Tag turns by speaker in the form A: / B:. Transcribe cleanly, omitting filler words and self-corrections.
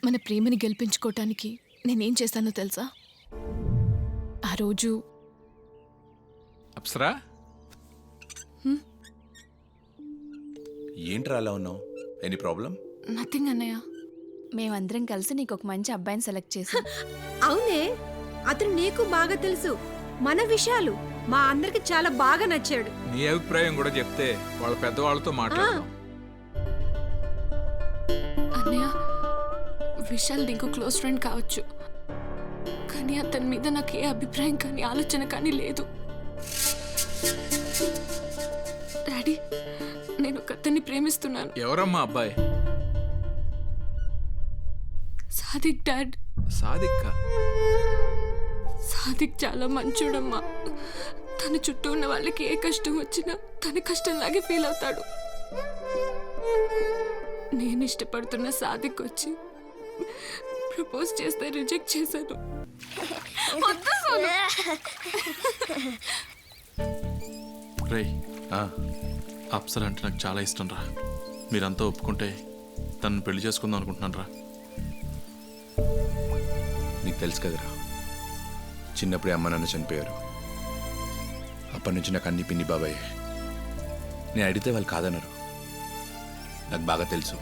A: మన ప్రేమని గెలిపించుకోవటానికి నేనేం చేశానో తెలుసా? ఆ రోజు
B: అప్సరా
C: ఏంట్రా అలా ఉన్నావు? Any problem?
A: నథింగ్ అన్నయ్య.
D: మేమందరం కలిసి నీకు ఒక మంచి అబ్బాయిని సెలెక్ట్ చేసాం.
E: అవునే, అతను నీకు బాగా తెలుసు. మన విషయాలు మా అందరికి చాలా బాగా నచ్చాడు.
B: నీ అభిప్రాయం కూడా చెప్తే వాళ్ళ పెద్దవాళ్ళతో మాట్లాడదాం.
A: అన్నయ్య, విశాల్ నీకు క్లోజ్ ఫ్రెండ్ కావచ్చు, కానీ అతని మీద నాకు ఏ అభిప్రాయం కానీ ఆలోచన కానీ లేదు. డాడీ, నేను ఒక అతన్ని ప్రేమిస్తున్నాను.
B: ఎవరమ్మా అబ్బాయి?
A: సాదిక్ డాడ్.
B: సాదిక్క?
A: సాదిక్ చాలా మంచోడమ్మా. తన చుట్టూ ఉన్న వాళ్ళకి ఏ కష్టం వచ్చినా తన కష్టంలాగే ఫీల్ అవుతాడు. నేను ఇష్టపడుతున్న సాదిక్ వచ్చి ప్రపోజ్ చేస్తే రిజెక్ట్ చేశాను.
F: రేయ్, అప్సర అంటే నాకు చాలా ఇష్టం రా. మీరంతా ఒప్పుకుంటే తనను పెళ్లి చేసుకుందాం అనుకుంటున్నాను రా.
C: నీకు తెలుసు కదరా, చిన్నప్పుడే అమ్మ నాన్న చనిపోయారు. అప్పటి నుంచి నాకు అన్ని పిన్ని బాబాయ్. నేను అడిగితే వాళ్ళు కాదన్నారు. నాకు బాగా తెలుసు